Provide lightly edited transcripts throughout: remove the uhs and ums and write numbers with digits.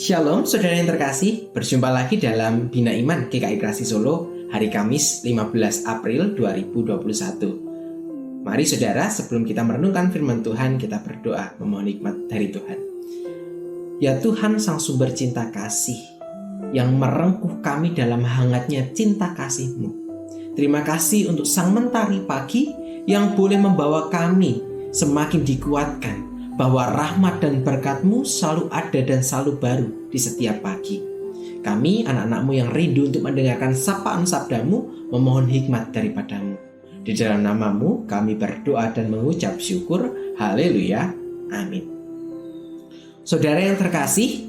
Shalom saudara yang terkasih, berjumpa lagi dalam Bina Iman GKI Kreasi Solo hari Kamis 15 April 2021. Mari saudara, sebelum kita merenungkan firman Tuhan, kita berdoa memohon hikmat dari Tuhan. Ya Tuhan, Sang Sumber Cinta Kasih yang merengkuh kami dalam hangatnya cinta kasih-Mu. Terima kasih untuk Sang Mentari Pagi yang boleh membawa kami semakin dikuatkan bahwa rahmat dan berkat-Mu selalu ada dan selalu baru di setiap pagi. Kami, anak-anak-Mu yang rindu untuk mendengarkan sapaan sabda-Mu, memohon hikmat daripada-Mu. Di dalam nama-Mu kami berdoa dan mengucap syukur. Haleluya. Amin. Saudara yang terkasih,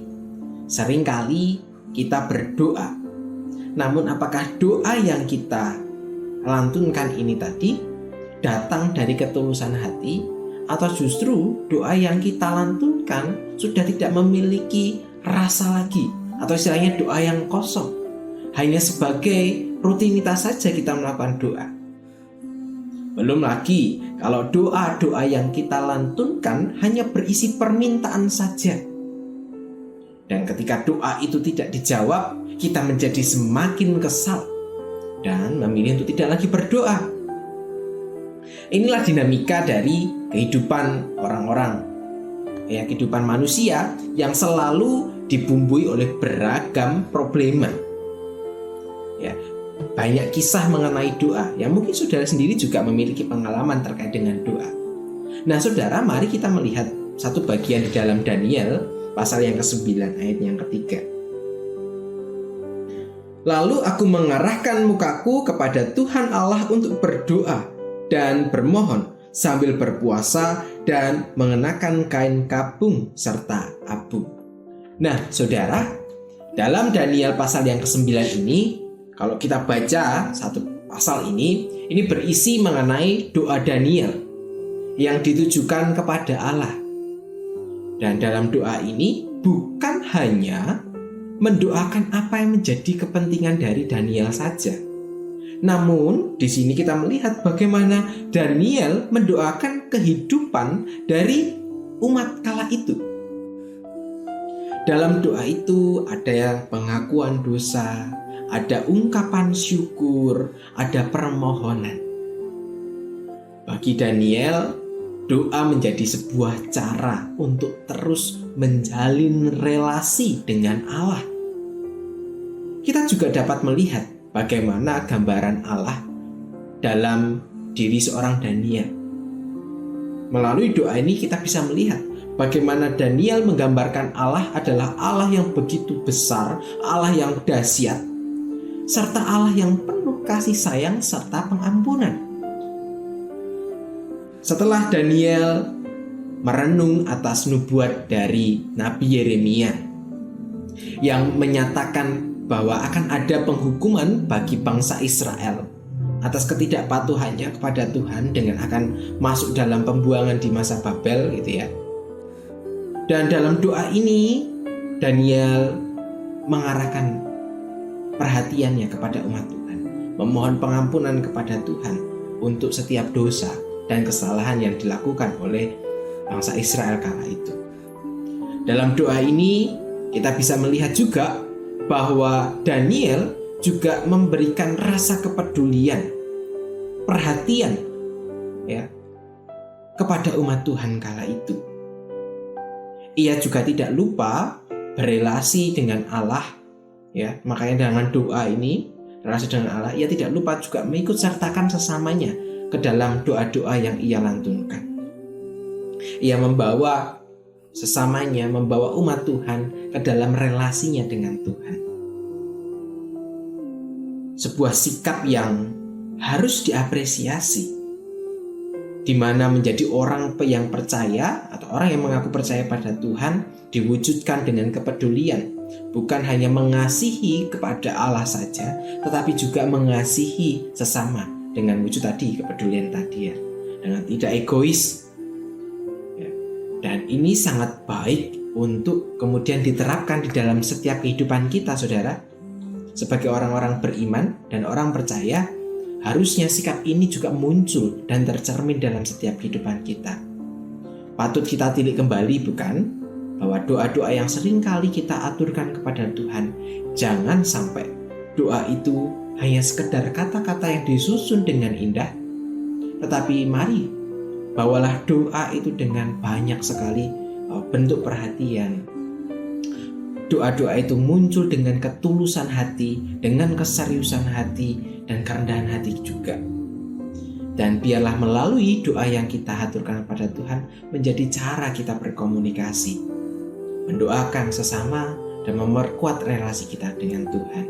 seringkali kita berdoa. Namun apakah doa yang kita lantunkan ini tadi datang dari ketulusan hati, atau justru doa yang kita lantunkan sudah tidak memiliki rasa lagi, atau istilahnya doa yang kosong, hanya sebagai rutinitas saja kita melakukan doa. Belum lagi kalau doa-doa yang kita lantunkan hanya berisi permintaan saja. Dan ketika doa itu tidak dijawab, kita menjadi semakin kesal dan memilih untuk tidak lagi berdoa. Inilah dinamika dari kehidupan orang-orang, kehidupan manusia yang selalu dibumbui oleh beragam problema. Banyak kisah mengenai doa yang mungkin saudara sendiri juga memiliki pengalaman terkait dengan doa. Nah saudara, mari kita melihat satu bagian di dalam Daniel pasal yang ke-9 ayat yang ke-3. Lalu aku mengarahkan mukaku kepada Tuhan Allah untuk berdoa dan bermohon sambil berpuasa dan mengenakan kain kabung serta abu. Nah saudara, dalam Daniel pasal yang ke-9 ini, kalau kita baca satu pasal ini berisi mengenai doa Daniel yang ditujukan kepada Allah. Dan dalam doa ini bukan hanya mendoakan apa yang menjadi kepentingan dari Daniel saja. Namun di sini kita melihat bagaimana Daniel mendoakan kehidupan dari umat kala itu. Dalam doa itu ada pengakuan dosa, ada ungkapan syukur, ada permohonan. Bagi Daniel, doa menjadi sebuah cara untuk terus menjalin relasi dengan Allah. Kita juga dapat melihat bagaimana gambaran Allah dalam diri seorang Daniel. Melalui doa ini kita bisa melihat bagaimana Daniel menggambarkan Allah adalah Allah yang begitu besar, Allah yang dahsyat, serta Allah yang penuh kasih sayang serta pengampunan. Setelah Daniel merenung atas nubuat dari Nabi Yeremia yang menyatakan bahwa akan ada penghukuman bagi bangsa Israel atas ketidakpatuhannya kepada Tuhan dengan akan masuk dalam pembuangan di masa Babel gitu ya. Dan dalam doa ini Daniel mengarahkan perhatiannya kepada umat Tuhan, memohon pengampunan kepada Tuhan untuk setiap dosa dan kesalahan yang dilakukan oleh bangsa Israel kala itu. Dalam doa ini kita bisa melihat juga bahwa Daniel juga memberikan rasa kepedulian, perhatian kepada umat Tuhan kala itu. Ia juga tidak lupa berelasi dengan Allah, makanya dengan doa ini, relasi dengan Allah, ia tidak lupa juga mengikut sertakan sesamanya ke dalam doa-doa yang ia lantunkan. Ia membawa sesamanya, membawa umat Tuhan ke dalam relasinya dengan Tuhan. Sebuah sikap yang harus diapresiasi, di mana menjadi orang yang percaya atau orang yang mengaku percaya pada Tuhan diwujudkan dengan kepedulian, bukan hanya mengasihi kepada Allah saja, tetapi juga mengasihi sesama dengan wujud tadi, kepedulian tadi dengan tidak egois. Dan ini sangat baik untuk kemudian diterapkan di dalam setiap kehidupan kita, saudara. Sebagai orang-orang beriman dan orang percaya, harusnya sikap ini juga muncul dan tercermin dalam setiap kehidupan kita. Patut kita tilik kembali, bukan? bahwa doa-doa yang sering kali kita aturkan kepada Tuhan, jangan sampai doa itu hanya sekedar kata-kata yang disusun dengan indah, tetapi mari bawalah doa itu dengan banyak sekali bentuk perhatian. Doa-doa itu muncul dengan ketulusan hati, dengan keseriusan hati, dan kerendahan hati juga. Dan biarlah melalui doa yang kita haturkan kepada Tuhan menjadi cara kita berkomunikasi, mendoakan sesama, dan memperkuat relasi kita dengan Tuhan.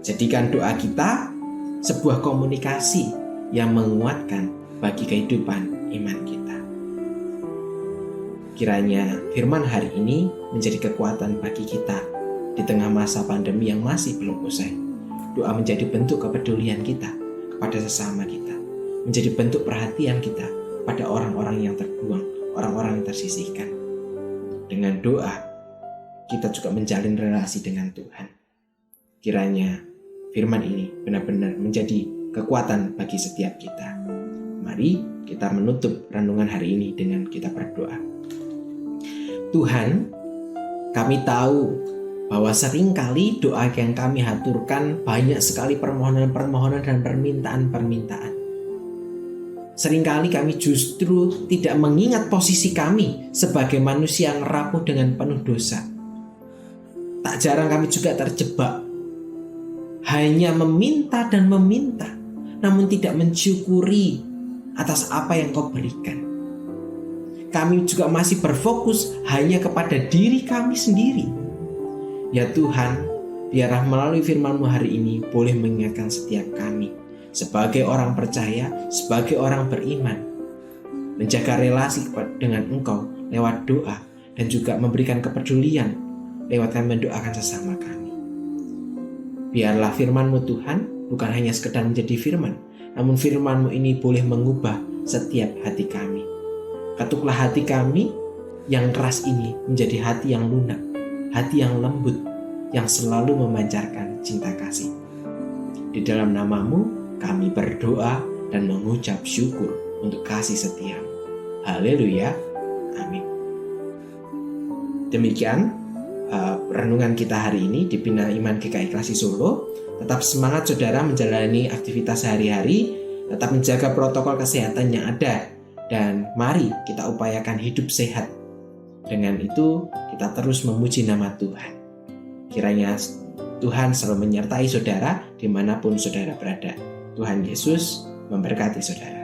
Jadikan doa kita sebuah komunikasi yang menguatkan bagi kehidupan iman kita. Kiranya firman hari ini menjadi kekuatan bagi kita di tengah masa pandemi yang masih belum usai. Doa menjadi bentuk kepedulian kita kepada sesama kita, menjadi bentuk perhatian kita pada orang-orang yang terbuang, orang-orang yang tersisihkan. Dengan doa, kita juga menjalin relasi dengan Tuhan. Kiranya firman ini benar-benar menjadi kekuatan bagi setiap kita. Mari kita menutup renungan hari ini dengan kita berdoa. Tuhan, kami tahu bahwa seringkali doa yang kami haturkan banyak sekali permohonan-permohonan dan permintaan-permintaan. Seringkali kami justru tidak mengingat posisi kami sebagai manusia yang rapuh dengan penuh dosa. Tak jarang kami juga terjebak hanya meminta dan meminta, namun tidak mensyukuri atas apa yang Kau berikan. Kami juga masih berfokus hanya kepada diri kami sendiri. Ya Tuhan, biarlah melalui firman-Mu hari ini boleh mengingatkan setiap kami sebagai orang percaya, sebagai orang beriman, menjaga relasi dengan Engkau lewat doa dan juga memberikan kepedulian lewat kami mendoakan sesama kami. Biarlah firman-Mu Tuhan bukan hanya sekedar menjadi firman, namun firman-Mu ini boleh mengubah setiap hati kami. Ketuklah hati kami yang keras ini menjadi hati yang lunak, hati yang lembut, yang selalu memancarkan cinta kasih. Di dalam nama-Mu kami berdoa dan mengucap syukur untuk kasih setia-Mu. Haleluya, amin. Demikian renungan kita hari ini di Bina Iman GKI Klasik Solo. Tetap semangat saudara menjalani aktivitas sehari-hari, tetap menjaga protokol kesehatan yang ada, dan mari kita upayakan hidup sehat. Dengan itu kita terus memuji nama Tuhan. Kiranya Tuhan selalu menyertai saudara dimanapun saudara berada. Tuhan Yesus memberkati saudara.